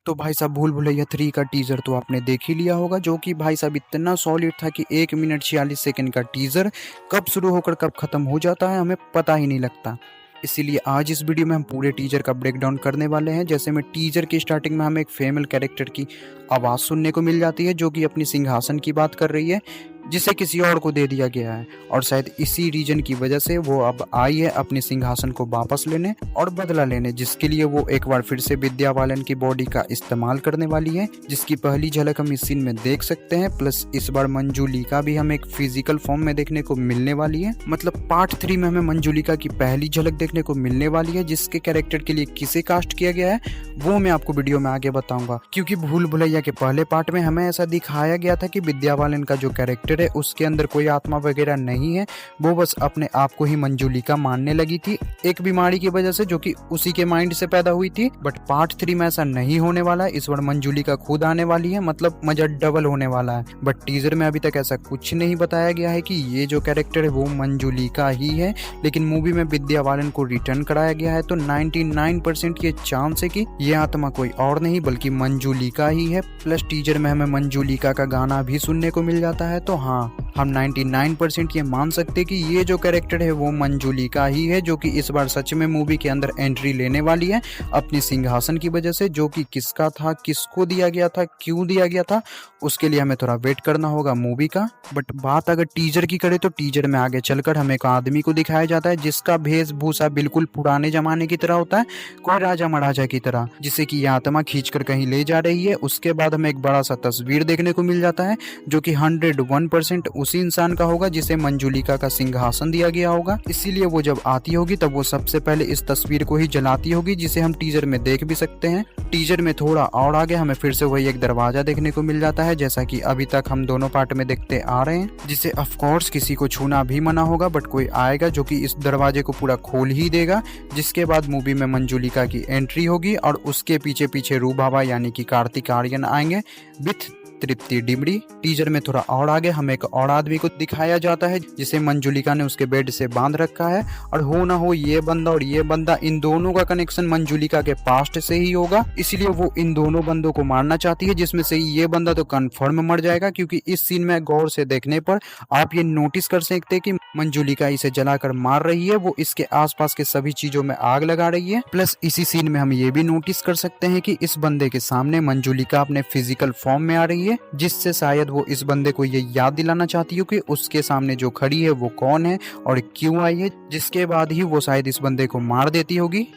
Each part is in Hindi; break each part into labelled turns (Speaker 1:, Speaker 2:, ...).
Speaker 1: तो भाई साहब भूल भुलैया 3 का टीज़र तो आपने देख ही लिया होगा, जो कि भाई साहब इतना सॉलिड था कि 1 मिनट 46 सेकंड का टीज़र कब शुरू होकर कब ख़त्म हो जाता है हमें पता ही नहीं लगता। इसीलिए आज इस वीडियो में हम पूरे टीज़र का ब्रेक डाउन करने वाले हैं। जैसे में टीज़र की स्टार्टिंग में हमें एक फीमेल कैरेक्टर की आवाज़ सुनने को मिल जाती है, जो कि अपनी सिंहासन की बात कर रही है, जिसे किसी और को दे दिया गया है। और शायद इसी रीजन की वजह से वो अब आई है अपने सिंहासन को वापस लेने और बदला लेने, जिसके लिए वो एक बार फिर से विद्या बालन की बॉडी का इस्तेमाल करने वाली है, जिसकी पहली झलक हम इस सीन में देख सकते हैं। प्लस इस बार मंजूलिका भी हमें एक फिजिकल फॉर्म में देखने को मिलने वाली है। मतलब पार्ट 3 में हमें मंजूलिका की पहली झलक देखने को मिलने वाली है। जिसके कैरेक्टर के लिए किसे कास्ट किया गया है वो मैं आपको वीडियो में आगे बताऊंगा, क्योंकि भूल भुलैया के पहले पार्ट में हमें ऐसा दिखाया गया था कि विद्या बालन का जो कैरेक्टर है उसके अंदर कोई आत्मा वगैरह नहीं है, वो बस अपने आप को ही मंजूलिका मानने लगी थी एक बीमारी की वजह से, जो कि उसी के माइंड से पैदा हुई थी। बट पार्ट 3 में ऐसा नहीं होने वाला है। इस बार मंजूलिका खुद आने वाली है, मतलब मजा डबल होने वाला है। बट टीजर में अभी तक ऐसा कुछ नहीं बताया गया है कि ये जो कैरेक्टर है वो मंजूलिका ही है, लेकिन मूवी में विद्या बालन को रिटर्न कराया गया है, तो 99% ये चांस है कि ये आत्मा कोई और नहीं बल्कि मंजूलिका ही है। प्लस टीजर में हमें मंजूलिका का गाना भी सुनने को मिल जाता है, तो हाँ, हम 99% ये मान सकते कि ये जो कैरेक्टर है वो मंजूलिका ही है, जो कि इस बार सच में मूवी के अंदर एंट्री लेने वाली है अपनी सिंहासन की वजह से, जो कि किसका था, किसको दिया गया था, क्यों दिया गया था, उसके लिए हमें थोड़ा वेट करना होगा मूवी का। बट बात अगर टीजर की करें तो टीजर में आगे चलकर हमें एक आदमी को दिखाया जाता है जिसका वेशभूषा बिल्कुल पुराने जमाने की तरह होता है, कोई राजा महाराजा की तरह, जिसे कि यह आत्मा खींचकर कहीं ले जा रही है। उसके बाद हमें एक बड़ा सा तस्वीर देखने को मिल जाता है, जो कि 101% उसी इंसान का होगा जिसे मंजूलिका का सिंहासन दिया गया होगा। इसीलिए वो जब आती होगी तब वो सबसे पहले इस तस्वीर को ही जलाती होगी, जिसे हम टीजर में देख भी सकते हैं। टीजर में थोड़ा और आगे हमें फिर से वही एक दरवाजा देखने को मिल जाता है, जैसा कि अभी तक हम दोनों पार्ट में देखते आ रहे हैं, जिसे ऑफ कोर्स किसी को छूना भी मना होगा। बट कोई आएगा जो कि इस दरवाजे को पूरा खोल ही देगा, जिसके बाद मूवी में मंजूलिका की एंट्री होगी और उसके पीछे पीछे रू बाबा यानी कि कार्तिक आर्यन आएंगे विथ तृप्ति डिमरी। टीजर में थोड़ा और आगे हमें एक और आदमी को दिखाया जाता है जिसे मंजूलिका ने उसके बेड से बांध रखा है, और हो ना हो ये बंदा और ये बंदा, इन दोनों का कनेक्शन मंजूलिका के पास्ट से ही होगा, इसलिए वो इन दोनों बंदों को मारना चाहती है, जिसमें से ये बंदा तो कंफर्म मर जाएगा, क्योंकि इस सीन में गौर से देखने पर आप ये नोटिस कर सकते हैं कि मंजूलिका इसे जलाकर मार रही है, वो इसके आसपास के सभी चीजों में आग लगा रही है। प्लस इसी सीन में हम ये भी नोटिस कर सकते हैं कि इस बंदे के सामने मंजूलिका अपने फिजिकल फॉर्म में आ रही है, जिससे शायद वो इस बंदे को ये याद दिलाना चाहती हो कि उसके सामने जो खड़ी है वो कौन है और क्यों आई है, जिसके बाद ही वो शायद इस बंदे को मार देती होगी।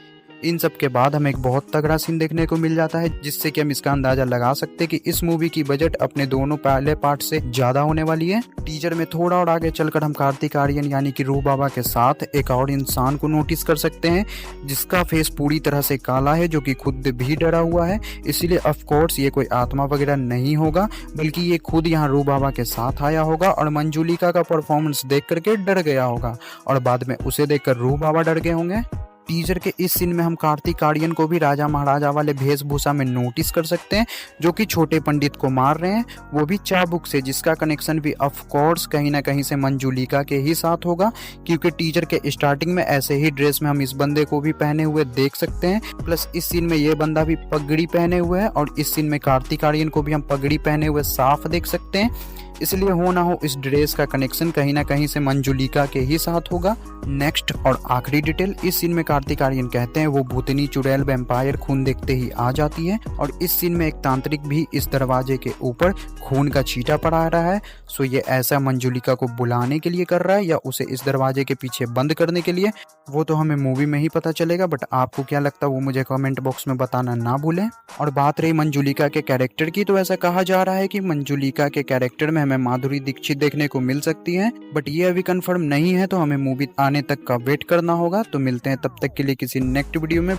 Speaker 1: इन सब के बाद हमें एक बहुत तगड़ा सीन देखने को मिल जाता है, जिससे कि हम इसका अंदाजा लगा सकते हैं कि इस मूवी की बजट अपने दोनों पहले पार्ट से ज्यादा होने वाली है। टीजर में थोड़ा और आगे चलकर हम कार्तिक आर्यन यानी कि रूह बाबा के साथ एक और इंसान को नोटिस कर सकते हैं, जिसका फेस पूरी तरह से काला है, जो कि खुद भी डरा हुआ है। इसीलिए ऑफ कोर्स ये कोई आत्मा वगैरह नहीं होगा, बल्कि ये खुद यहाँ रूह बाबा के साथ आया होगा और मंजूलिका का परफॉर्मेंस देख करके डर गया होगा, और बाद में उसे देखकर रूह बाबा डर गए होंगे। टीजर के इस सीन में हम कार्तिक आर्यन को भी राजा महाराजा वाले वेशभूषा में नोटिस कर सकते हैं, जो कि छोटे पंडित को मार रहे हैं, वो भी चाबुक से, जिसका कनेक्शन भी ऑफ कोर्स कहीं ना कहीं से मंजूलिका के ही साथ होगा, क्योंकि टीजर के स्टार्टिंग में ऐसे ही ड्रेस में हम इस बंदे को भी पहने हुए देख सकते हैं। प्लस इस सीन में ये बंदा भी पगड़ी पहने हुए है, और इस सीन में कार्तिक आर्यन को भी हम पगड़ी पहने हुए साफ देख सकते हैं। इसलिए हो ना हो इस ड्रेस का कनेक्शन कहीं ना कहीं से मंजूलिका के ही साथ होगा। नेक्स्ट और आखिरी डिटेल, इस सीन में कार्तिक आर्यन कहते हैं वो भूतनी चुड़ैल वैम्पायर खून देखते ही आ जाती है, और इस सीन में एक तांत्रिक भी इस दरवाजे के ऊपर खून का छींटा पड़ा रहा है। सो ये ऐसा मंजूलिका को बुलाने के लिए कर रहा है या उसे इस दरवाजे के पीछे बंद करने के लिए, वो तो हमें मूवी में ही पता चलेगा। बट आपको क्या लगता है वो मुझे कमेंट बॉक्स में बताना ना भूलें। और बात रही मंजूलिका के कैरेक्टर की, तो ऐसा कहा जा रहा है कि मंजूलिका के कैरेक्टर में हमें माधुरी दीक्षित देखने को मिल सकती है, बट ये अभी कंफर्म नहीं है, तो हमें मूवी आने तक का वेट करना होगा। तो मिलते हैं तब तक के लिए किसी नेक्स्ट वीडियो में।